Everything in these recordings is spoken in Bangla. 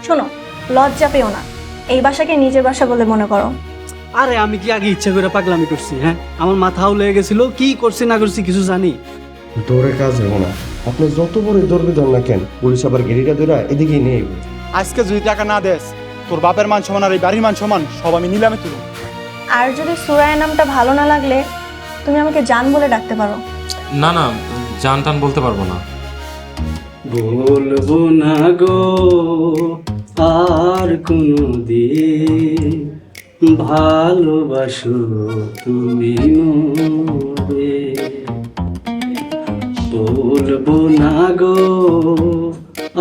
শোনো, লজ্জা পেও না, এই বাসাকে নিজের বাসা বলে মনে করো। আরে আমি কি আগে ইচ্ছা করে পাগলামি করছি? হ্যাঁ, আমার মাথাও লেগে গেছিল, কি করছি না করছি কিছু জানি। দৌড়ে কাজ হবো না। আপনি যত বড় দৌড়বে ধর না কেন, পুলিশ আবার গেড়িটা ধরে এদিকেই নিয়ে যাবে। আজকে যদি টাকা না দেস, তোর বাপের মান সমান আর এই বাড়ির মান সমান সব আমি নিলামে তুলব। আর যদি সুরায়া নামটা ভালো না লাগলে তুমি আমাকে জান বলে ডাকতে পারো। না না, জান টান বলতে পারবো না। বলবো না গো আর কোনদিন ভালোবাসো তুমি মোরে, বলবো না গো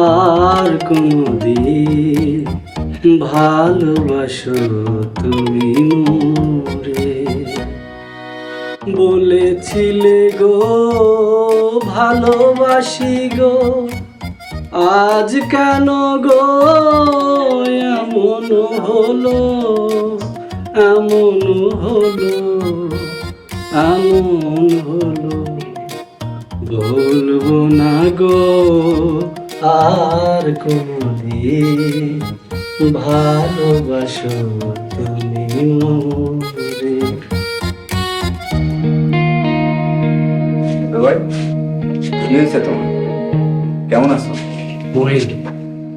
আর কোনদিন ভালোবাসো তুমি মোরে। বলেছিলে গো ভালোবাসি গো, আজ কেন গো এমন হলো, এমন হলো, এমন হলো। বলবো না গো আর কোনদিন ভালোবাসো তুমি মোরে। ভাই কি হয়েছে তোমার? কেমন আছো? মহিন,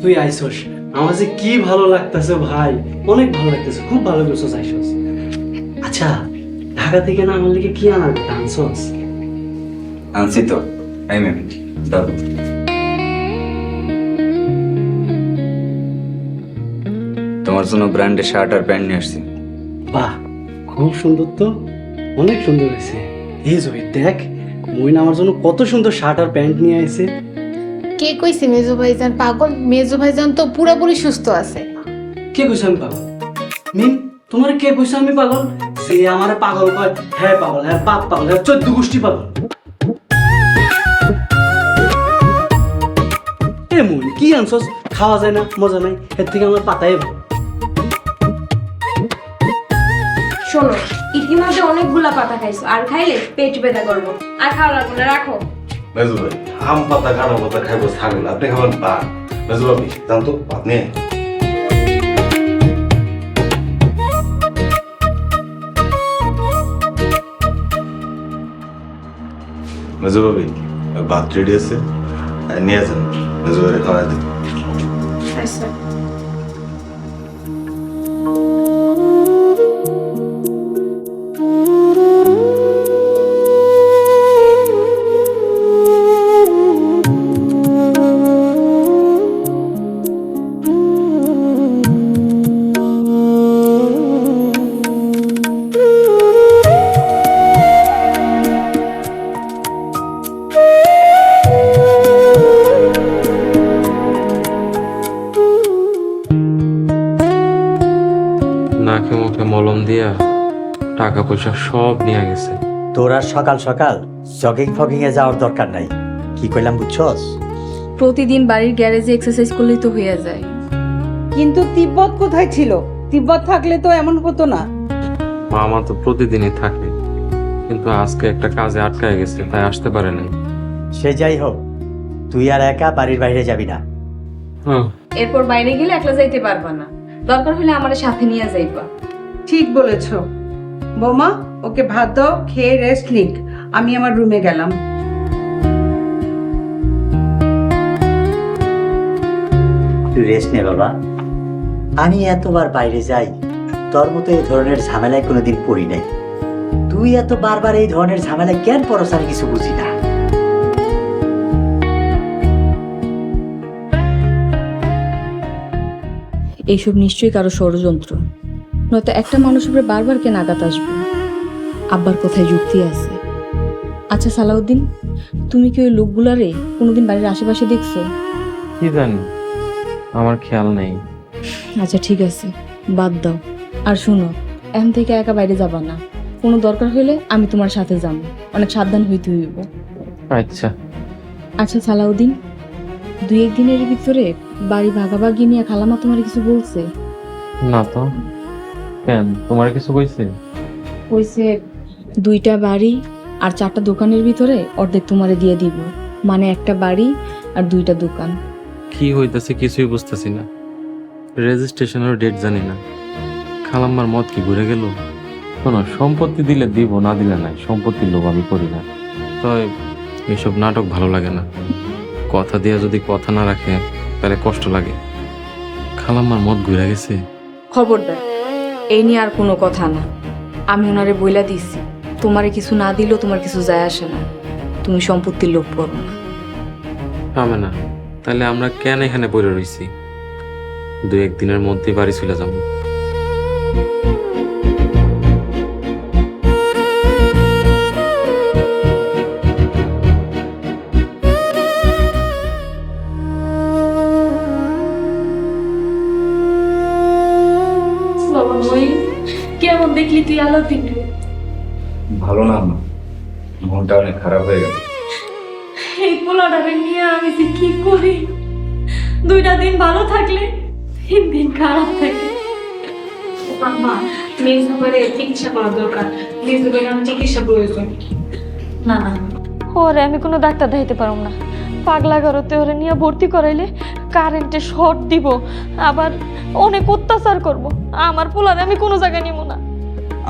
তুই আইসস, আমার যে কি ভালো লাগতেছে ভাই, অনেক ভালো লাগতেছে, খুব ভালো করছস আইসস। আচ্ছা, ঢাকা থেকে না আমার লিগে কি আনবি আনছস? আনছি তো, এই ম্যাম দাও। তোমার জন্য ব্র্যান্ডের শার্ট আর প্যান্ট নিয়ে আসছি। বাহ, খুব সুন্দর তো, অনেক সুন্দর হয়েছে। এই জয় দেখ, মহিন আমার জন্য কত সুন্দর শার্ট আর প্যান্ট নিয়ে আইছে। কে কইছে মেজো ভাইজান পাগল? মেজো ভাইজান তো পুরোপুরি সুস্থ আছে। কে কইছে আমি পাগল? মিম, তোমার কে কইছে আমি পাগল? সে আমারে পাগল কয়, হ্যাঁ পাগল, হ্যাঁ বাপ পাগল, হ্যাঁ 14 গোষ্ঠী পাগল। এমন কি আনছস? খাওয়া যায় না, মজা নাই, এর থেকে আমার পাতাই ভালো। শোনো, ইতিমধ্যে অনেকগুলা পাতা খাইছো, আর খাইলে পেট ব্যথা করবো। আর খাওয়া লাগবে না, রাখো। মেজু ভাই, আম পাতা কাঁটা পাতা খাইবো ছাগল, আপনি খাবেন পান। মেজু ভাবি জান তো পাত নিয়ে। মেজু ভাবি, ভাত রেডি আছে, নিয়ে যান। মেজু ভাই খাওয়া দিন। আচ্ছা। নাকে মুখে মলম দিয়া টাকা পয়সা সব নিয়ে গেছে। তোর আর সকাল সকাল জগিং ফগিং এ যাওয়ার দরকার নাই। কি কইলাম বুঝছস? প্রতিদিন বাড়ির গ্যারেজে এক্সারসাইজ করলেই তো হয়ে যায়। কিন্তু তিব্বত কোথায় ছিল? তিব্বত থাকলে তো এমন হতো না। মামা তো প্রতিদিনই থাকে, কিন্তু আজকে একটা কাজে আটকায় গেছে, তাই আসতে পারে নাই। সে যাই হোক, তুই আর একা বাড়ির বাইরে যাবি না। এরপর বাইরে গেলে একলা যাইতে পারবা না, দরকার হলে আমার সাথে নিয়ে যাইবা। ঠিক বলেছ বৌমা, ওকে ভাত দাও, খেয়ে রেস্ট নিক। আমি আমার রুমে গেলাম। তুই রেস্ট নে বাবা। আমি এতবার বাইরে যাই, তোর মতো এই ধরনের ঝামেলায় কোনোদিন পড়ি নাই। তুই এত বারবার এই ধরনের ঝামেলায় কেন পড়স আমি কিছু বুঝি না। এইসব নিশ্চয়ই কারো ষড়যন্ত্র, নয়তো একটা মানুষের উপরে বারবার কেন আঘাত আসবে? আব্বার কোথায় যুক্তি আছে? আচ্ছা সালাউদ্দিন, তুমি কি ওই লোকগুলারে কোনোদিন বাড়ির আশেপাশে দেখছো? কি জানি, আমার খেয়াল নেই। আচ্ছা ঠিক আছে, বাদ দাও। আর শুনো, এখন থেকে একা বাইরে যাবা না, কোনো দরকার হলে আমি তোমার সাথে যাবো, অনেক সাবধান হইতে হইব। আচ্ছা। আচ্ছা সালাউদ্দিন, 2-1 দিনের ভিতরে বাড়ি ভাগাভাগি নিয়ে খালামা তোমার কিছু বলছে? না তো, কেন, তোমার কিছু কইছে? কইছে 2টা বাড়ি আর 4টা দোকানের ভিতরে অর্ধেক তোমারে দিয়ে দিব, মানে একটা বাড়ি আর 2টা দোকান। কি হইতেছে কিছুই বুঝতেছি না, রেজিস্ট্রেশনের ডেট জানি না। খালাম্মার মত কি ঘুরে গেল? শোনো, সম্পত্তি দিলে দিব, না দিলে নাই, সম্পত্তির লোভ আমি করি না। তবে এসব নাটক ভালো লাগে না, কথা দিয়ে যদি কথা না রাখে তাহলে কষ্ট লাগে। খালাম্মার মত ঘুরে গেছে। খবরদার, এই নিয়ে আর কোনো কথা না। আমি ওনারে বইলা দিছি, তোমারে কিছু না দিলেও তোমার কিছু যায় আসে না, তুমি সম্পত্তির লোভ করো না। পাবে না, তাহলে আমরা কেন এখানে পড়ে রইছি? 2-1 দিনের মধ্যেই বাড়ি চলে যাবো। বাবা ওই কেমন দেখলি তুই আলো পিন্টু? ভালো না আম্মা, মনটা অনেক খারাপ হয়ে গেল। এই পোলাটাকে নিয়ে আমি যে কি করি? 2টা দিন ভালো থাকলে 3 দিন খারাপ থাকে। মা মেজবারে চিকিৎসা করা দরকার, মেজবারে চিকিৎসা প্রয়োজন। না না, ওরে আমি কোনো ডাক্তার দেখাইতে পারব না। পাগলা ঘরতে ওরে নিয়ে ভর্তি করাইলে কারেন্টে শর্ট দিব, আবার অনেক অত্যাচার করব। আমার পোলারে আমি কোনো জায়গায় নিব না।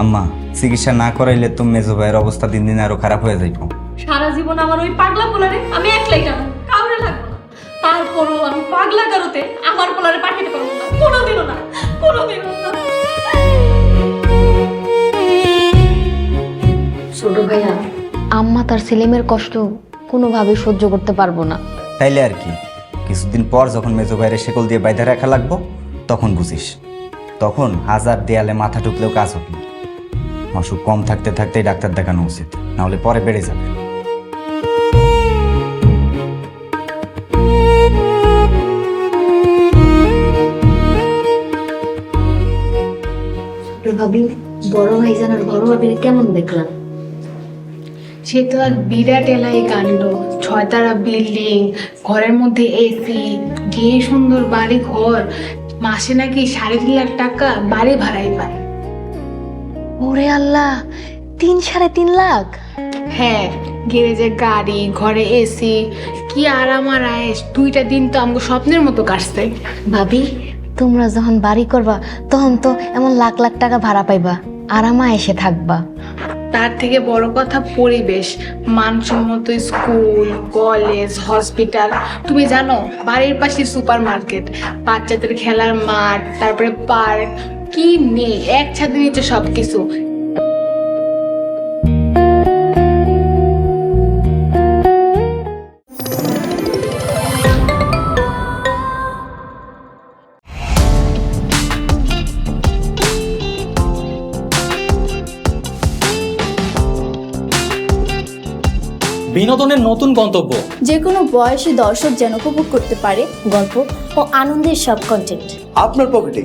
আম্মা, চিকিৎসা না করাইলে তো মেজো ভাইয়ের অবস্থা দিন দিন আরো খারাপ হয়ে যাইব। সারা জীবন আমার ওই পাগলা পোলারে আমি একলাই টানো, কাউরে লাগবো না। তারপরও আমি পাগলা ঘরতে আমার পোলারে পাঠাইতে পারবো না, কোনোদিনও না, কোনোদিনও না। ছোট ভাইয়া, আম্মা তার ছেলেমেয়ের কষ্ট কোনোভাবে সহ্য করতে পারবো না। তাইলে আর কি, কিছুদিন পর যখন মেজো ভাইয়ের শেকল দিয়ে বাইধা রাখা লাগবো তখন বুঝিস। তখন 1000 দেয়ালে মাথা ঢুকলেও কাজ হবে না। অসুখ কম থাকতে থাকতেই ডাক্তার দেখানো উচিত, নাহলে পরে বেড়ে যাবে। ভাবি, বড় ভাইজান আর বড় ভাবির কেমন দেখলাম? সে তো আর বিরাট এলাই কাণ্ড, 6 বিল্ডিং, ঘরের মধ্যে এসি, যে সুন্দর বাড়ি ঘর, মাসে নাকি 3.5 লাখ টাকা বাড়ি ভাড়াই পায়। ওরে আল্লাহ, 3-3.5 লাখ! হ্যাঁ, গ্যারেজে গাড়ি, ঘরে এসি, কি আরাম আর আয়েস। 2টা দিন তো আমাকে স্বপ্নের মতো কাটছে। ভাবি, তোমরা যখন বাড়ি করবা তখন তো এমন লাখ লাখ টাকা ভাড়া পাইবা, আরামা এসে থাকবা। তার থেকে বড় কথা পরিবেশ, মানসম্মত স্কুল, কলেজ, হসপিটাল। তুমি জানো, বাড়ির পাশে সুপার মার্কেট, বাচ্চাদের খেলার মাঠ, তারপরে পার্ক, কি নেই এক ছাদের নিচে সবকিছু। বিনোদনের নতুন গন্তব্য, যে কোনো বয়সী দর্শক যেন উপভোগ করতে পারে গল্প ও আনন্দের সব কন্টেন্ট আপনার পকেটে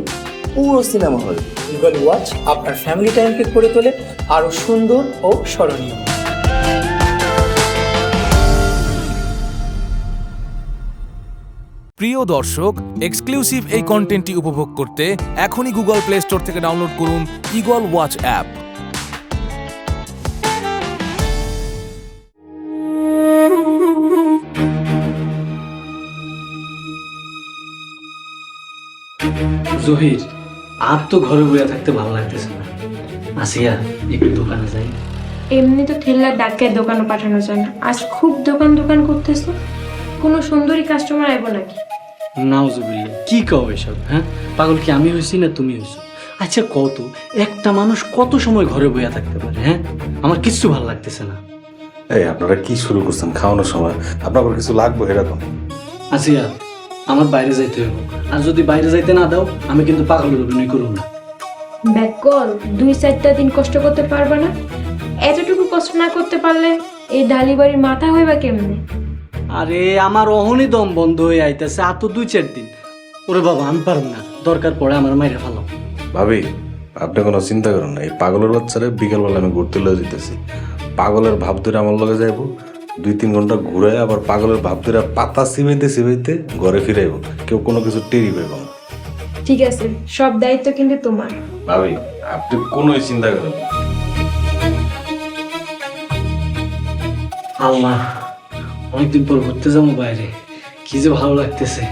পুরো সিনেমা হল। গুগল ওয়াচ আপনার ফ্যামিলি টাইমকে করে তোলে আরো সুন্দর ও স্মরণীয়। প্রিয় দর্শক, এক্সক্লুসিভ এই কন্টেন্টটি উপভোগ করতে এখনই গুগল প্লে স্টোর থেকে ডাউনলোড করুন ইগল ওয়াচ অ্যাপ। জহির, আর তো ঘরে বইয়া থাকতে ভালো লাগতেছে না। আসিয়া, একটু দোকানে যাই। এমনি তো ঠেলার ডাক্তার দোকানে পাঠানো যায় না, আজ খুব দোকান দোকান করতেছো। কোনো সুন্দরী কাস্টমার আইব নাকি? নাউজুবিল্লাহ, কি কও এসব? হ্যাঁ, পাগল কি আমি হয়েছি না তুমি হয়েছো? আচ্ছা কত, একটা মানুষ কত সময় ঘরে বইয়া থাকতে পারে? হ্যাঁ, আমার কিচ্ছু ভালো লাগতেছে না। এই আপনারা কি শুরু করছেন খাওয়ানোর সময়? আপনার কিছু লাগবে এরকম? আসিয়া, আমার বাইরে যাইতে হবে, আর যদি বাইরে যাইতে না দাও আমি কিন্তু পাগলের অভিনয় করব না। ব্যাকল 2-4টা দিন কষ্ট করতে পারবা না? এতটুকু কষ্ট না করতে পারলে এই ডালি বাড়ির মাথা হইবা কেমনে? আরে আমার অহনি দম বন্ধ হয়ে আইতেছে, আর তো 2-4 দিন। ওরে বাবা, আমি পারব না, দরকার পড়ে আমার মাইরে ফেলো। ভাবি, আপনি কোনো চিন্তা করেন না, এই পাগলের বাচ্চারে বিকেলবেলা আমি ঘুরতে লয়ে যেতেছি। পাগলের ভাব ধরে আমার লগে যাইব, 2-3 ঘন্টা ঘুরে আবার পাগলের ভাব ধরে পাতা সিবাইতে সিবাইতে ঘরে ফিরাইব, কেউ কোনো কিছু টেরি পাইব না। ঠিক আছে, সব দায়িত্ব কিন্তু তোমার। ভাবি, আপনি কোনোই চিন্তা করেন না। আল্লাহ, অনেকদিন পর ঘুরতে যাবো বাইরে, কি যে ভালো লাগতেছে।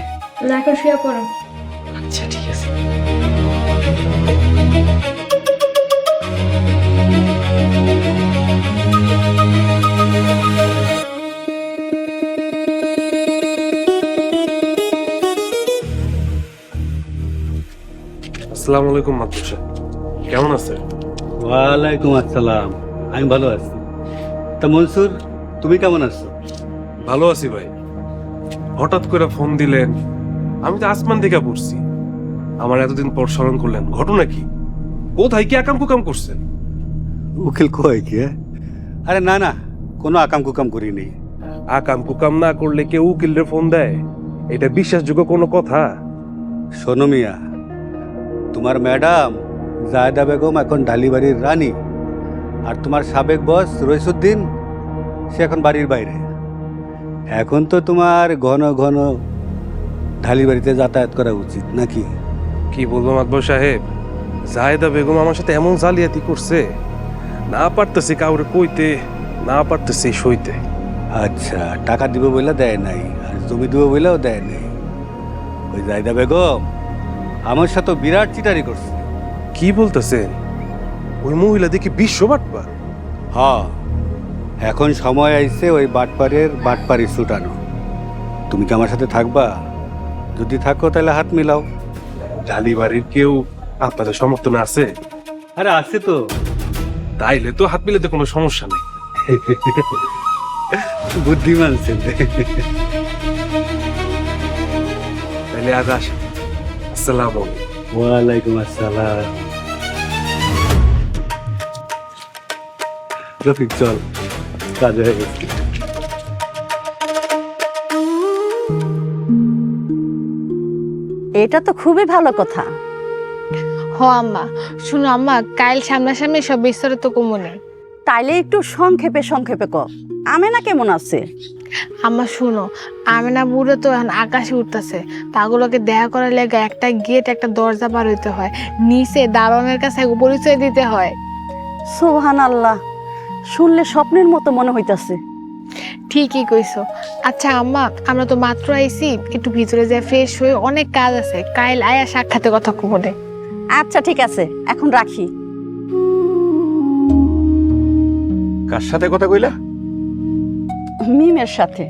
এখন শুয়ে পড়ো। আচ্ছা ঠিক আছে। আসসালামু আলাইকুম মাতুর সাহেব, কেমন আছেন? ওয়ালাইকুম আসসালাম, আমি ভালো আছি। তা মনসুর, তুমি কেমন আছো? ভালো আছি ভাই। হঠাৎ করে ফোন দিলেন, আমি তো আসমান থেকে পড়ছি। আমার এতদিন পর স্মরণ করলেন, ঘটনা কি? কোথায় কি আকাম কুকাম করছেন? উকিল কয় কি? আরে না না, কোনো আকাম কুকাম করিনি। আকাম কুকাম না করলে কেউ উকিলরে ফোন দেয়? এটা বিশ্বাসযোগ্য কোনো কথা? শোনো মিয়া, তোমার ম্যাডাম জায়দা বেগম এখন ঢালিবাড়ির রানী, আর তোমার সাবেক বস রইসুদ্দিন সে এখন বাড়ির বাইরে। এখন তো তোমার ঘন ঘন ঢালিবাড়িতে যাতায়াত করা উচিত নাকি? কি বলবো মাতবর সাহেব, জায়দা বেগম আমার সাথে এমন জালিয়াতি করছে, না পারতেছি কাউরে কইতে, না পারতেছি সইতে। আচ্ছা, টাকা দিব বইলা দেয় নাই, আর জমি দিব বইলাও দেয় নাই। ওই জায়দা বেগম আমার সাথে বিরাট চিটারি করছে। কি বলতেছেন? ওই মহিলা দেখি বিশ্ব বাটপার। হ্যাঁ, এখন সময় আইছে ওই বাটপারের বাটপারি ছুটানো। তুমি কি আমার সাথে থাকবা? যদি থাকো তাহলে হাত মিলাও। ঢালিবাড়ির কেউ আপনাদের সমর্থনে আছে? আরে আছে তো। তাইলে তো হাত মিলাতে কোনো সমস্যা নেই। বুদ্ধিমান ছেলে। তাহলে আজ আসি। আসসালামু আলাইকুম। ওয়ালাইকুম আসসালাম। রফিক চল, কাজ হয়ে গেছে। এটা তো খুবই ভালো কথা। হ আম্মা, শুনো আম্মা, কাল সামনাসামনি সব বিস্তারিত কমনে। তাইলে একটু সংক্ষেপে সংক্ষেপে কর। আমেনা কেমন আছে? আম্মা শুনো, আমেনা বুড়ো তো এখন আকাশে উঠতেছে। পাগুলোকে দেখা করার লেগে একটা গেট, একটা দরজা পার হইতে হয়, নিচে দারোয়ানের কাছে পরিচয় দিতে হয়। সুবহানাল্লাহ, শুনলে স্বপ্নের মতো মনে হইতাছে। ঠিকই কইছো। আচ্ছা আম্মা, আমরা তো মাত্র আইছি, একটু ভিতরে যাই, ফ্রেশ হয়ে অনেক কাজ আছে। কাল আয়া সাক্ষাতে কথা কমনে। আচ্ছা ঠিক আছে, এখন রাখি। কার সাথে কথা কইলা? মিমের সাথে।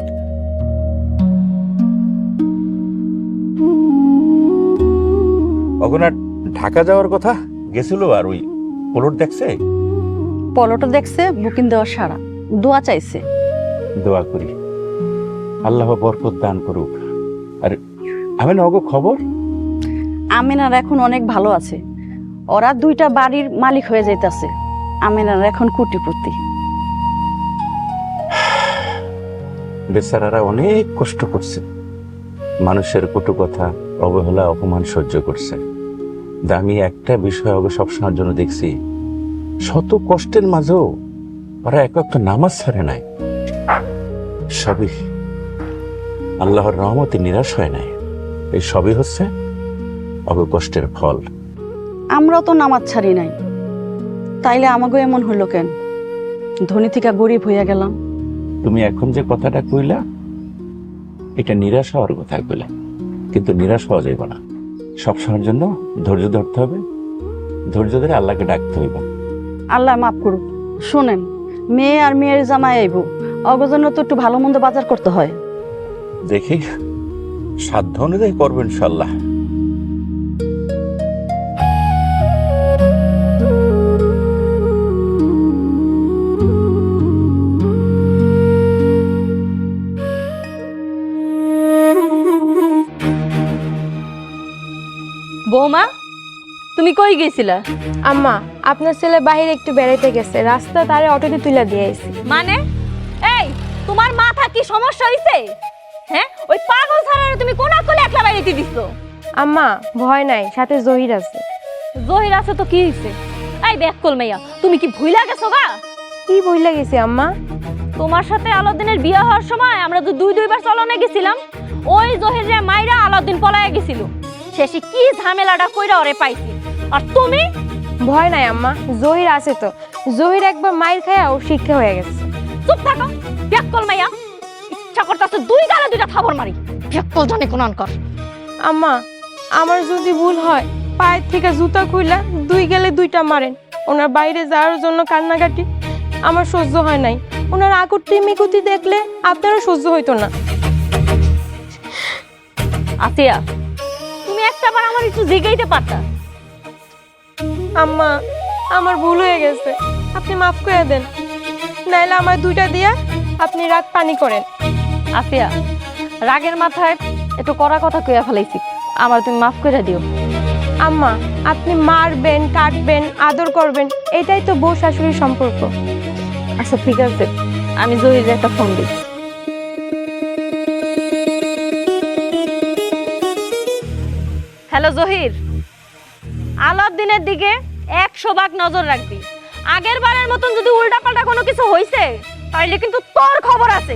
অগনার ঢাকা যাওয়ার কথা গেছিল, আর ওই পলট দেখছে? পলটো দেখছে, বুকিং দেওয়া সারা, দোয়া চাইছে। দোয়া করি আল্লাহ বরকত দান করুক। আর আমি নগো খবর? আমিনার এখন অনেক ভালো আছে। ওরা 2টা বাড়ির মালিক হয়ে যাইতাছে। আমিনার এখন কোটিপতি। বেচারারা অনেক কষ্ট করছে, মানুষের কটু কথা, অবহেলা, অপমান সহ্য করছে। আমি একটা বিষয় ওকে সবসময়ের জন্য দেখছি, শত কষ্টের মাঝেও ওরা একটা নামাজ ছাড়ে নাই। সবই আল্লাহর রহমতে, নিরাশ হয় নাই। এই সবই হচ্ছে অব কষ্টের ফল। আমরাও তো নামাজ ছাড়ি নাই, তাইলে আমাকে এমন হইলো কেন? ধনী থেকে গরিব হইয়া গেলাম। তুমি এখন যে কথাটা কইলা, এটা নিরাশ হওয়ার কথা কইলা, কিন্তু নিরাশ হওয়া যাইব না। সবসময়ের জন্য ধৈর্য ধরতে হবে, ধৈর্য ধরে আল্লাহকে ডাকতে হইব। আল্লাহ মাফ করুক। শোনেন, মেয়ে আর মেয়ের জামাই আইব, অগর জন্য তো একটু ভালো মন্দ বাজার করতে হয়। দেখি সাধ্য অনুযায়ী করবো ইনশাল্লাহ। বৌমা, তুমি কই গেছিলা? আম্মা, আপনার ছেলে বাইরে একটু বেড়াইতে গেছে, রাস্তা তারে অটোতে তুলে দিয়ে আইছি। মানে এই, তোমার মাথা কি সমস্যা হইছে? হ্যাঁ, ওই পাগল ছাড়ারে তুমি কোন আকলে একলা বাইরেতে দিছো? আম্মা ভয় নাই, সাথে জহির আছে। জহির আছে তো কি হইছে? এই বেককল মাইয়া, তুমি কি ভুইলা গেছো গা? কি ভুইলা গেছি আম্মা? তোমার সাথে আলাউদ্দিনের বিয়ে হওয়ার সময় আমরা তো 2-2বার চলনে গেছিলাম। ওই জহিরে মাইরা আলাউদ্দিন পলায়া গেছিল। শেষে কি ঝামেলাটা কইরা ওরে পাইছি। আর তুমি? ভয় নাই আম্মা, জহির আছে তো। জহির একবার মাইর খায়া ও শিক্ষা হয়ে গেছে। চুপ থাকো। ব্যাককল মাইয়া ইচ্ছা করতেছে দুই গালে দুইটা থাবর মারি ব্যাককল জানে কোন আনকর আম্মা আমার যদি ভুল হয় পায়ের থেকে জুতা খুইলা দুই গেলে দুইটা মারেন। ওনার বাইরে যাওয়ার জন্য কান্নাকাটি আমার সহ্য হয় নাই। ওনার আকুতি মিকুতি দেখলে আপনারও সহ্য হইতো না। আসিয়া তুমি একটাবার আমার একটু জিগাইতে পারতা। আম্মা আমার ভুল হয়ে গেছে, আপনি মাফ করে দেন, নাইলে আমার দুইটা দিয়া আপনি রাগ পানি করেন। আসিয়া রাগের মাথায় একটু কড়া কথা কইয়া ফেলাইছি, আমার তুমি মাফ করে দিও। আম্মা আপনি মারবেন, কাটবেন, আদর করবেন, এটাই তো বউ শাশুড়ির সম্পর্ক। আচ্ছা ঠিক আছে, আমি জহির একটা ফোন দিই। হ্যালো জহির, আলাউদ্দিনের দিকে 100 ভাগ নজর রাখবি। আগের বারের মতন যদি উল্টাপাল্টা কোনো কিছু হইছে তাইলে কিন্তু তোর খবর আছে।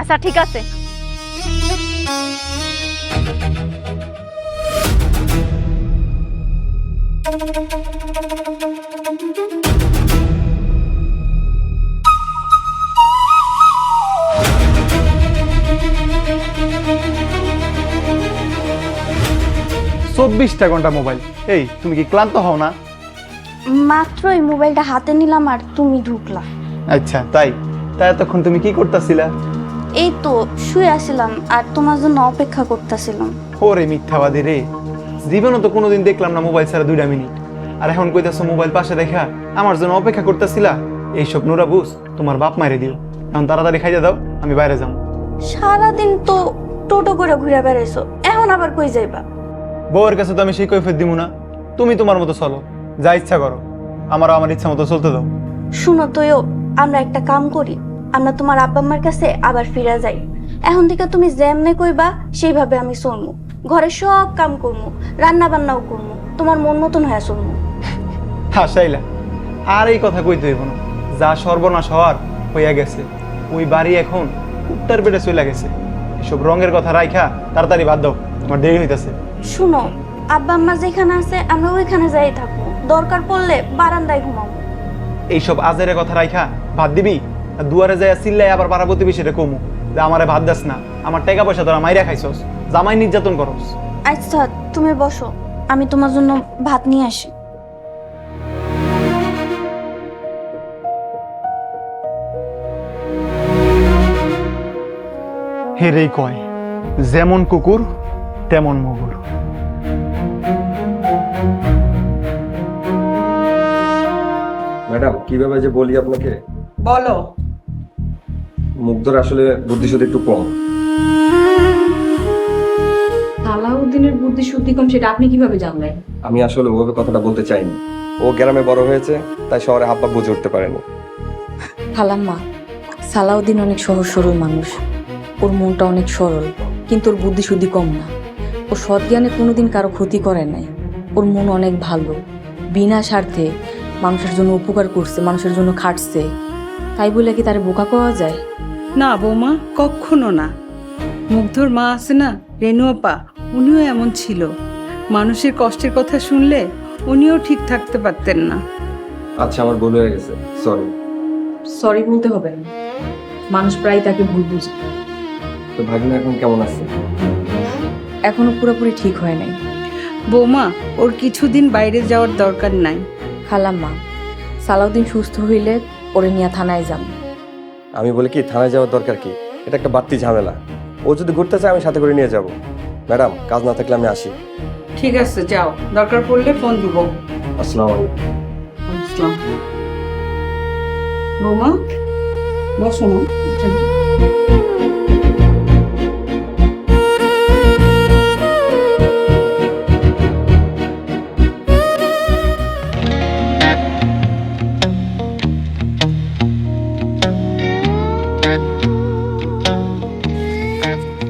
আচ্ছা ঠিক আছে। চব্বিশটা ঘন্টা মোবাইল। এই তুমি কি ক্লান্ত হও না? মাত্র এই মোবাইলটা হাতে নিলাম আর তুমি ঢুকলা। আচ্ছা তাই তাই এতক্ষণ তুমি কি করতেছিলা? এই তো শুয়ে আসছিলাম আর তোমার জন্য অপেক্ষা করতেছিলাম। ওরে মিথ্যাবাদী রে, জীবনে তো কোনোদিন দেখলাম না মোবাইল ছাড়া 2 মিনিট, আর এখন কইতাছো মোবাইল পাশে দেখা আমার জন্য অপেক্ষা করতেছিলা। এইসব নুরা বুঝ তোমার বাপ মাইরে দিও। এখন তাড়াতাড়ি খাইতে দাও, আমি বাইরে যাবো। সারাদিন তো টোটো করে ঘুরে বেড়াইছো, এখন আবার কই যাইবা? বউয়ের কাছে তো আমি সেই কৈফিয়ত দিব না। তুমি তোমার মতো চলো, যা ইচ্ছা করো, আমার ইচ্ছা মতো চলতে দাও। শুনো তোয়ো, আমরা একটা কাম করি, আমরা তোমার আব্বা আম্মার কাছে আবার ফিরে যাই। এখন থেকে তুমি যেমনে কইবা সেইভাবে আমি চলমু, ঘরে সব কাম করমু, রান্না বান্নাও করমু, তোমার মন মতন হয়ে চলমু। হাসাইলা, আর এই কথা কইতে হইব না। যা সর্বনাশ হওয়ার হইয়া গেছে, ওই বাড়ি এখন উত্তর পেটে চলে গেছে। এসব রঙের কথা রাইখা তাড়াতাড়ি বাদ দাও, আমার দেরি হইতাছে। শুনো, আব্বা আম্মা যেখানে আছে আমরা ওইখানে যাই থাকবো, দরকার পড়লে বারান্দায় ঘুমাবো। এইসব আজের কথা রাইখা ভাত দিবি, আর দুয়ারে যাইয়া চিল্লাই আবার পাড়া প্রতিবেশীরে কমু যে আমারে ভাত দাস না, আমার টাকা পয়সা তোরা মাইরা খাইছস, জামাই নির্যাতন করস। আচ্ছা তুমি বসো, আমি তোমার জন্য ভাত নিয়ে আসি। হেরেই কয়, যেমন কুকুর তেমন মুগুর। ম্যাডাম কিভাবে যে বলি আপনাকে, বলো। মুগ্ধর আসলে বুদ্ধিশুদ্ধি একটু কম। সালাউদ্দিনের বুদ্ধি শুদ্ধি কম সেটা আপনি কিভাবে জানলেন? আমি আসলে ওভাবে কথাটা বলতে চাইনি। ও গ্রামে বড় হয়েছে, তাই শহরে হাব্বা বুঝে উঠতে পারেনি। খালাম্মা, সালাউদ্দিন অনেক সহজ সরল মানুষ, ওর মনটা অনেক সরল, কিন্তু ওর বুদ্ধি শুদ্ধি কম না। ও সৎ জ্ঞানে কোনোদিন কারো ক্ষতি করে নাই। ওর মন অনেক ভালো, বিনা স্বার্থে মানুষের জন্য উপকার করছে, মানুষের জন্য খাটছে। তাই বলে কি তার বোকা পাওয়া যায়? না বৌমা, কখনো না। মুগ্ধর মা আছে না, রেনু আপা, উনিও এমন ছিল। মানুষের কষ্টের কথা শুনলে উনিও ঠিক থাকতে পারতেন না। আচ্ছা আমার ভুল হয়ে গেছে, সরি। সরি বলতে হবে না, মানুষ প্রায় তাকে ভুল বুঝে। তো ভাগ্নে এখন কেমন আছে? এখনো পুরোপুরি ঠিক হয় নাই। বৌমা, ওর কিছুদিন বাইরে যাওয়ার দরকার নাই। খালাম্মা, সালাউদ্দিন সুস্থ হইলে ওরে নিয়ে থানায় যান। আমি বলি কি, থানায় যাওয়ার দরকার কি? এটা একটা বাড়তি ঝামেলা। ও যদি ঘুরতে চায় আমি সাথে করে নিয়ে যাব। ম্যাডাম কাজ না থাকলে আমি আসি। ঠিক আছে, যাও, দরকার পড়লে ফোন দিব। আসসালামু আলাইকুম। আসসালাম। বৌমা বসো না।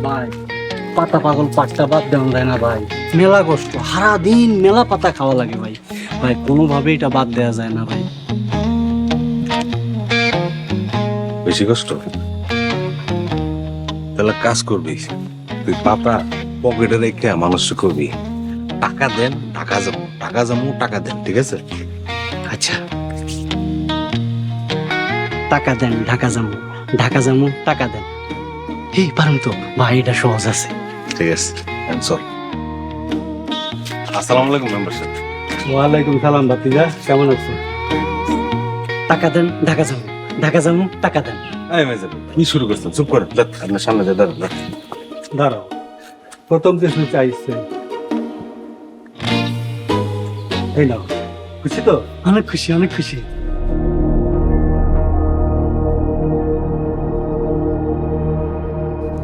ভাই পাতা পাগল পাটটা বাদ দেওয়া যায় না ভাই, মেলা কষ্ট, সারাদিন মেলা পাতা খাওয়া লাগে ভাই। ভাই কোনোভাবে এটা বাদ দেওয়া যায় না ভাই। বেশি কষ্ট? তাহলে কাজ করবি, তুই পাতা পকেটে রেখে মানুষ করবি। টাকা দেন, টাকা যাবো, টাকা যাবো, টাকা দেন, ঠিক আছে? আচ্ছা টাকা দেন ঢাকা যাবো, ঢাকা যাবো টাকা দেন। এই পারুম তো ভাই, এটা সহজ আছে। ঠিক আছে, চল। আসসালামু আলাইকুম মেম্বার সাহেব। ওয়ালাইকুম সালাম ভাতিজা, কেমন আছো? টাকা দেন ঢাকা যাবো, ঢাকা যাবো টাকা দেন। এই মেজর কি শুরু করছেন? চুপ করে আপনার সামনে যা দাঁড়ান। দাঁড়াও, প্রথম কিছু চাইছে। এই নাও, খুশি তো? অনেক খুশি, অনেক খুশি।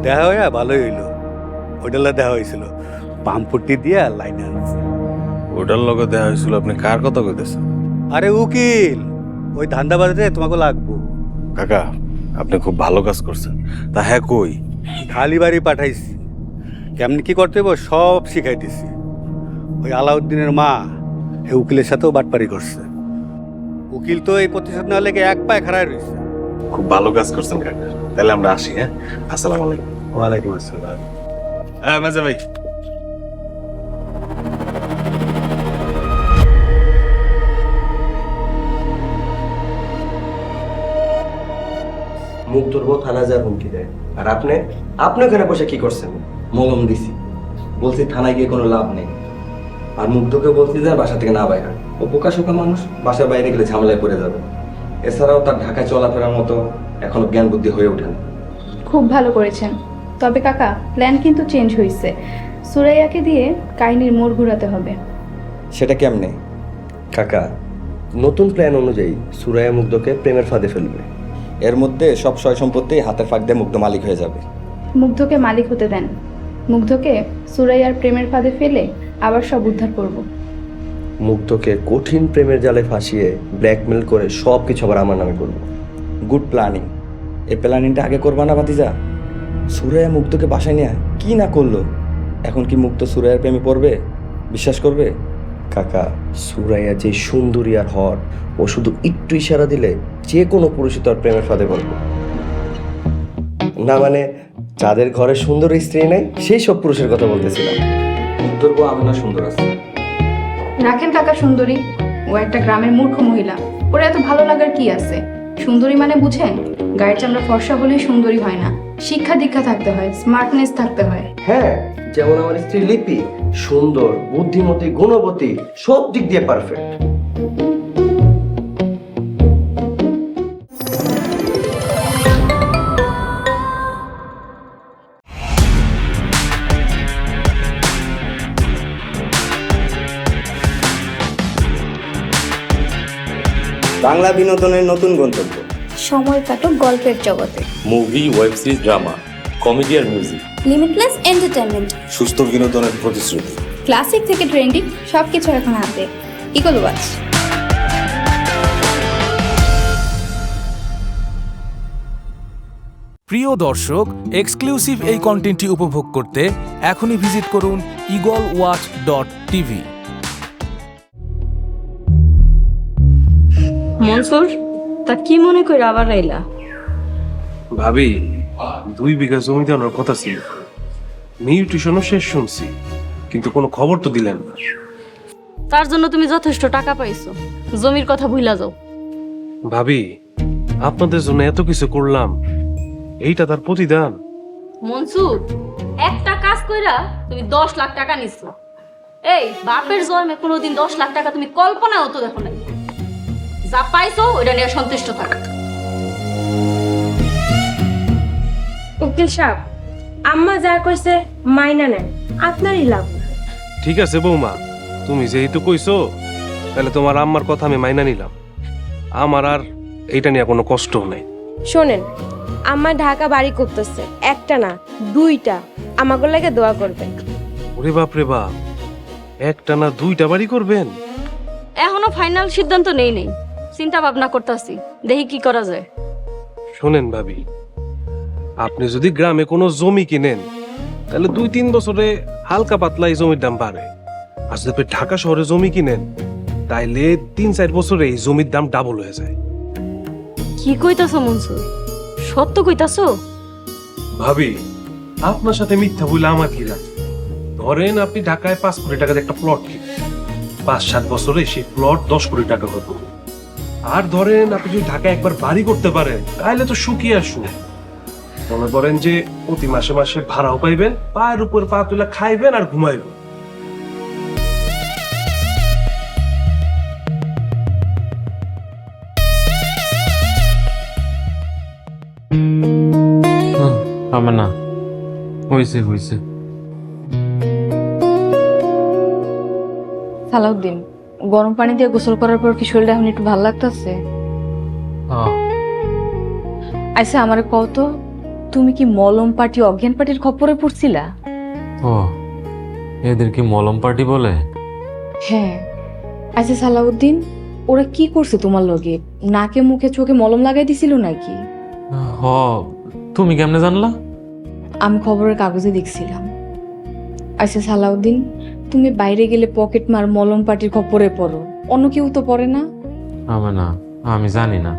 দেখা হইয়া ভালোই হইলো। ওইটালা দেখা হয়েছিল, পাম্পটি দিয়া লাইনে আনছে। ওটার লগে দেখা হয়েছিল, আপনি কার কথা কইতেছেন? আরে উকিল, ওই ধান্দাবাজিতে তোমাকে লাগবো। কাকা, আপনি খুব ভালো কাজ করছেন। তা হ্যাঁ কই? খালি বাড়ি পাঠাইছি, কেমনি কি করতে হবে সব শিখাই দিছি। ওই আলাউদ্দিনের মা এই উকিলের সাথেও বাটপারি করছে। উকিল তো এই প্রতিশোধ নেওয়ার লেগে এক পায়ে খাড়ায় রয়েছে। খুব ভালো কাজ করছেন কাকা। তাহলে আমরা আসি। হ্যাঁ, আসসালামু আলাইকুম। ওয়ালাইকুম আসসালাম। হ্যাঁ মেজর ভাই। মুখ ধরবো, থানা যা হুমকি দেয়। আর আপনি আপনি ওখানে বসে কি করছেন? মলম দিছি, বলছি থানায় গিয়ে কোনো লাভ নেই। আর মুগ্ধকে বলছি যে বাসা থেকে না বাইরে। ও বোকা শোকা মানুষ, বাসার বাইরে গেলে ঝামেলায় পড়ে যাবে। এছাড়াও তার ঢাকায় চলাফেরার মতো এখনো জ্ঞান বুদ্ধি হয়ে ওঠেন। খুব ভালো করেছেন, তবে কাকা প্ল্যান কিন্তু চেঞ্জ হয়েছে। সুরাইয়াকে দিয়ে কাহিনীর মোড় ঘুরাতে হবে। সেটা কেমনে? কাকা, নতুন প্ল্যান অনুযায়ী সুরাইয়া মুগ্ধকে প্রেমের ফাঁদে ফেলবে। এর মধ্যে সব সয় সম্পত্তি হাতের ফাঁক দিয়ে মুগ্ধ মালিক হয়ে যাবে। মুগ্ধকে মালিক হতে দেন, মুগ্ধকে সুরাইয়ার প্রেমের ফাঁদে ফেলে আবার সব উদ্ধার করব। মুগ্ধকে কঠিন প্রেমের জালে ফাঁসিয়ে ব্ল্যাকমেল করে সব কিছু আবার আমার নামে করব। Good planning. এই প্ল্যানিংটা আগে করবা না ভাতিজা? সুরাইয়া মুগ্ধকে বাসায় নিয়ে কি না করলো, এখন কি মুগ্ধ সুরাইয়ার প্রেমে পড়বে? বিশ্বাস করবে? কাকা, সুরাইয়া যে সুন্দরী আর হট, ও শুধু একটু ইশারা দিলে যে কোনো পুরুষই তার প্রেমের ফাঁদে পড়বে। না মানে, যাদের ঘরে সুন্দর স্ত্রী নেই সেই সব পুরুষের কথা বলতেছিলাম। মুগ্ধর বউ আমি না সুন্দর আছে। রাখেন কাকা সুন্দরী, ও একটা গ্রামের মূর্খ মহিলা, ওর এত ভালো লাগার কি আছে? সুন্দরী মানে বুঝেন, গায়ের চামড়া ফর্সা হলেই সুন্দরী হয় না, শিক্ষা দীক্ষা থাকতে হয়, স্মার্টনেস থাকতে হয়। হ্যাঁ, যেমন আমার স্ত্রী লিপি, সুন্দর, বুদ্ধিমতী, গুণবতী, সব দিক দিয়ে পারফেক্ট। বাংলা বিনোদনের নতুন গন্তব্য। সময় কাটুক গল্পের জগতে। Movie, web series, drama, comedy আর মিউজিক। Limitless entertainment. সুস্থ বিনোদনের প্রতিশ্রুতি। ক্লাসিক থেকে ট্রেন্ডিং সবকিছু এখন হাতে। Eagle watch. প্রিয় দর্শক, এক্সক্লুসিভ এই কন্টেন্টটি উপভোগ করতে এখনই ভিজিট করুন eagleWatch.tv। মনসুর, তা কি মনে করে আবার আইলা? ভাবি, 2 বিঘা জমি দেওয়ার কথা ছিল, নিউট্রিশনও শেষ শুনছি, কিন্তু কোনো খবর তো দিলেন না। তার জন্য তুমি যথেষ্ট টাকা পাইছো, জমির কথা ভুলা যাও। ভাবি, আপনাদের জন্য এত কিছু করলাম, এইটা তার প্রতিদান? মনসুর, একটা কাজ কইরা তুমি 10 লাখ টাকা নিছো। এই বাপের জন্মে কোনোদিন 10 লাখ টাকা তুমি কল্পনাও তো দেখো নাই। যা পাইছো ওইটা নিয়ে সন্তুষ্ট থাক। উকিল সাহেব, আম্মা যা কইছে মাইনা নেন, আপনারই লাভ। ঠিক আছে বৌমা, তুমি যেহেতু কইছো, তাহলে তোমার আম্মার কথা আমি মাইনা নিলাম। আমার আর এইটা নিয়ে কোনো কষ্ট নেই। শোনেন, আম্মা ঢাকা বাড়ি করতেছে, একটা না 2টা। আমাকে লাগে দোয়া করবেন। ওরে বাপ রে বাপ, একটা না 2টা বাড়ি করবেন? এখনো ফাইনাল সিদ্ধান্ত নেই, চিন্তা ভাবনা করতেছি, দেখি কি করা যায়। শোনেন ভাবি, আপনি যদি গ্রামে কোনো জমি কিনেন, তাহলে 2-3 বছরে হালকা পাতলা এই জমির দাম বাড়ে। আর যদি আপনি ঢাকা শহরে জমি কিনেন, তাইলে 3-4 বছরে এই জমির দাম ডাবল হয়ে যায়। কি কইতাছো মনসুর, সত্য কইতাছো? ভাবি, আপনার সাথে মিথ্যা বলে আমার কি লাভ? ধরেন আপনি ঢাকায় 5 কোটি টাকার একটা প্লট কিনেন, 5-7 বছরে সেই প্লট 10 কোটি টাকা হবে। আর ধরেন আপনি যদি ঢাকা একবার বাড়ি করতে পারেন তাহলে তো সুখী আসু। মনে করেন যে প্রতি মাসে মাসে ভাড়াও পাইবেন, পায়ের উপর পা তুলে খাইবেন আর ঘুমাইবেন। আমার না হয়েছে হয়েছে। সালাউদ্দিন, গরম পানি দিয়ে গোসল করার পর কি শরীরটা এখন একটু ভালো লাগতেছে? আচ্ছা আমার কত, তুমি কি মলম পার্টি অজ্ঞান পার্টির খপ্পরে পড়ছিলা? ও, এদের কি মলম পার্টি বলে? হ্যাঁ। আচ্ছা সালাউদ্দিন, ওরা কি করছে তোমার লগে? নাকে মুখে চোখে মলম লাগাই দিছিল নাকি? হ, তুমি কেমনে জানলা? আমি খবরের কাগজে দেখছিলাম। আচ্ছা সালাউদ্দিন, তুমি বাইরে গেলে পকেট মার মলম পার্টির খপ্পরে পড়ো, অন্য কেউ তো পড়ে না? আমি না, আমি জানি না।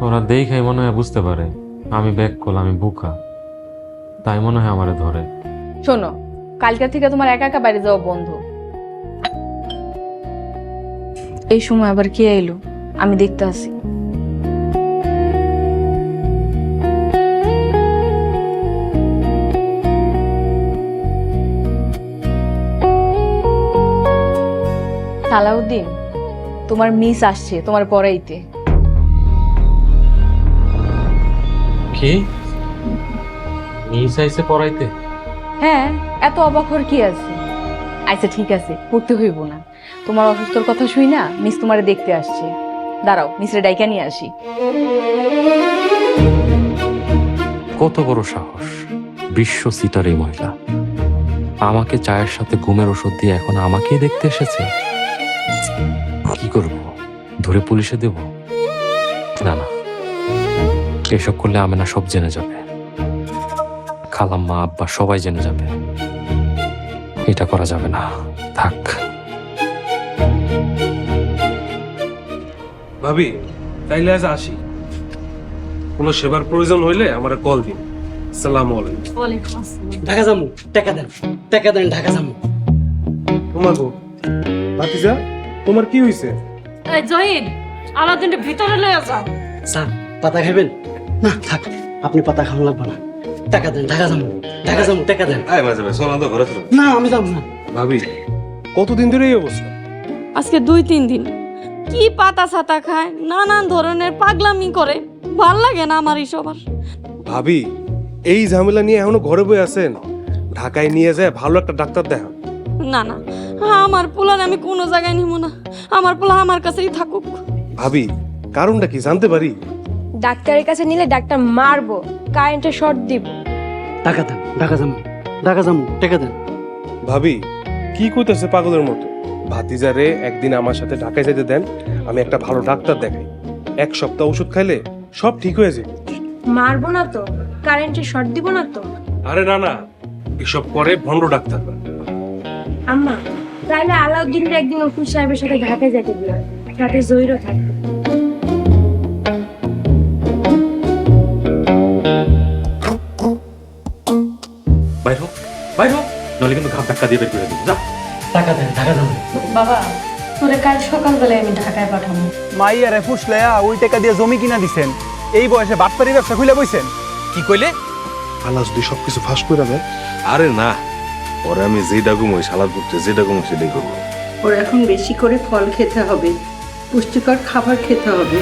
ওরা দেখাই মনে হয় বুঝতে পারে আমি ব্যাক করলাম, আমি বোকা, তাই মনে হয় আমারে ধরে। শোনো, কালকা থেকে তোমার একা একা বাইরে যাওয়া বন্ধ। এই সময় আবার কে এলো আমি দেখতে আসি। সালাউদ্দিন, তোমার মিস আসছে তোমার পড়াইতে। কি মিস আইছে পড়াইতে? হ্যাঁ, এত অবাক হওয়ার কি আছে? আচ্ছা ঠিক আছে, পড়তে হইব না। তোমার অসুস্থর কথা শুই না, মিস তোমারে দেখতে আসছে। দাঁড়াও, মিসরে ডাইকা নিয়ে আসি। কত বড় সাহস, বিশ্ব সিটার এই মহিলা আমাকে চায়ের সাথে ঘুমের ওষুধ দিয়ে এখন আমাকেই দেখতে এসেছে। কি করব, ধরে পুলিশে দেব? না না, এসব করলে আমেনা সব জেনে যাবে, খালাম্মা আব্বা সবাই জেনে যাবে। এটা করা যাবে না, থাক। ভাবি তাইলে আজ আসি, কোনো সেবার প্রয়োজন হইলে আমার কল দিন। আসসালামু আলাইকুম। ঢাকা যাবো, টাকা দেন, টাকা দেন, ঢাকা যাবো। তোমার গো ভাতিজা, তোমার কি হইছে? এই জহির, আলাদিনের ভিতরে লয়ে যাও। স্যার পাতা খাবেন? না থাক, আপনি পাতা খাওয়া লাগবে না। টাকা দেন, ঢাকা যাবো, ঢাকা যাবো, টাকা দেন। না আমি যাবো না। ভাবি কতদিন ধরে এই অবস্থা? আজকে 2-3 দিন। কি পাতা ছাতা খায়, নানান ধরনের পাগলামি করে, ভাল লাগে না আমার এই সবার। ভাবি এই ঝামেলা নিয়ে এখনো ঘরে বসে আছেন? ঢাকায় নিয়ে যায় ভালো একটা ডাক্তার দেখান। না না, আমার পোলার আমি কোনো জায়গায় নিব না। আমার পোলা আমার কাছেই থাকুক। ভাবি কারণটা কি জানতে পারি? ডাক্তারের কাছে নিলে ডাক্তার মারবো, কারেন্টের শর্ট দিব। টাকা দেন, ঢাকা যাবো, ঢাকা যাবো, টাকা দেন। ভাবি কি কইতেছে পাগলের মতো? ভাতিজারে একদিন আমার সাথে ঢাকায় যেতে দেন, আমি একটা ভালো ডাক্তার দেখাই। 1 সপ্তাহ ওষুধ খাইলে সব ঠিক হয়ে যাবে। মারবো না তো, কারেন্টের শর্ট দিব না তো। আরে না না, এসব করে ভণ্ড ডাক্তার। আম্মা, তাইলে আলাউদ্দিনের একদিন ওকুল সাহেবের সাথে ঢাকায় যেতে দিও, সাথে জহিরও থাকবে। বাইর হোক, বাইর হোক, নইলে কিন্তু ঘাপ ধাক্কা দিয়ে বের করে দেবো। যা, টাকা দেন, ঢাকা যাবো। বাবা, তোরে কাল সকালবেলায় আমি ঢাকায় পাঠাবো। মাইয়ারে ফুসলাইয়া ওই টাকা দিয়ে জমি কিনা দিছেন, এই বয়সে বাটপারি ব্যবসা খুলে বইছেন। কি কইলে? আল্লাহ যদি সবকিছু ফাঁস করে দেয়। আরে না, পরে আমি যেটা ঘুমোই সালাদ করতে যেটা ঘুমো সেটাই করবো। ওর এখন বেশি করে ফল খেতে হবে, পুষ্টিকর খাবার খেতে হবে।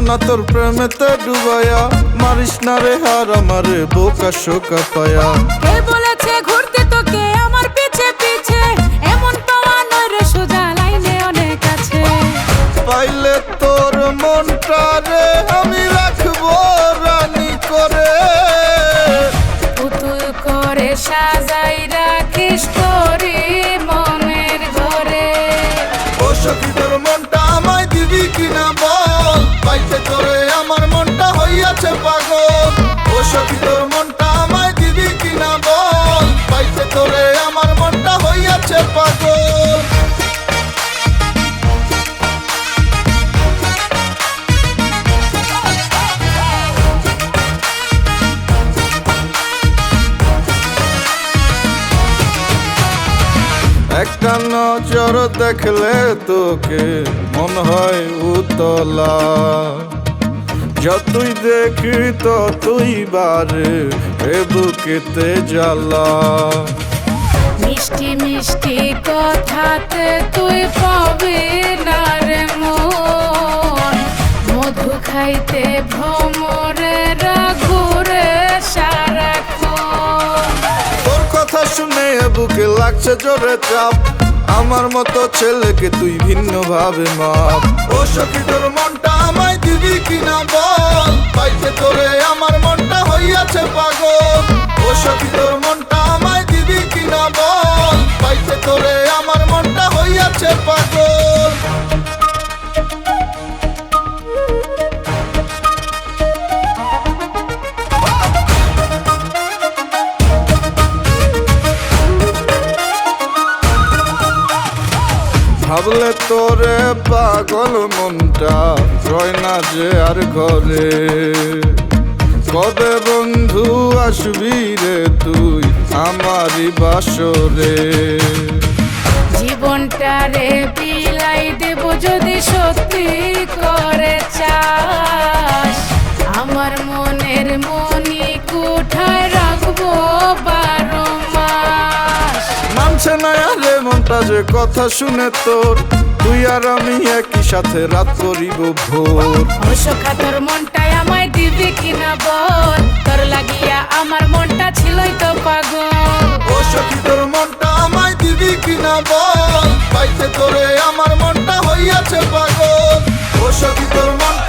না তোর প্রেমেতে ডুবায়া, মারিস না রে হার আমারে বোকা শোকা পায়া। কে বলেছে ঘুরতে তোকে আমার পিছে পিছে, এমন পাওয়া নয় রে সোজা লাইনে অনেক আছে। পাইলে তোর মনটা রে আমি রাখবো রানী করে, পুতুল করে সাজাই রাখিস তোরে মনের ঘরে। ও সখী তোর মনটা আমায় দিবি কিনা বল, পাইতে তোরে আমার মনটা হইয়াছে পাগল। ও সখী তোর মনটা আমায় দিবি কিনা বল, পাইতে তোরে আমার মনটা হইয়াছে পাগল। একটা নজর দেখলে তোকে মন হয় উতলা, যতই দেখি ততই বারে এ বুকেতে জ্বালা। মিষ্টি মিষ্টি কথাতে তুই পাবি না রে মন, মধু খাইতে ভ্রমরের ঘুরে সারাক্ষণ। তোর কথা শুনে এ বুকে লাগছে জোরে চাপ, আমার মতো ছেলেকে তুই ভিন্ন ভাবে মাপ। ও সখী তোর মনটা আমায় দিবি কিনা বল, পাইতে তোরে আমার মনটা হইয়াছে পাগল। ও সখী তোর মনটা আমায় দিবি কিনা বল, পাইতে তোরে আমার মনটা হইয়াছে পাগল। ভাবলে তোরে পাগল মনটা রয় না যে আর ঘরে, কবে বন্ধু আসবি রে তুই আমারই বাসরে। জীবনটা রে বিলাই দেব যদি সত্যি করে চাস, আমার মনের মনি কোঠায় রাখবো 12 মাস। মানছে না রে মনটা যে কথা শুনে তোর, তুই আর আমি একই সাথে রাত করিব ভোর। ও সখা তোর মনটাই আমায় দিবি কিনা বল, তোর লাগিয়া আমার মনটা ছিলই তো পাগল। ও সখী তোর মনটা আমায় দিবি কিনা বল, পাইতে তোরে আমার মনটা হইয়াছে পাগল। ও সখী তোর মনটা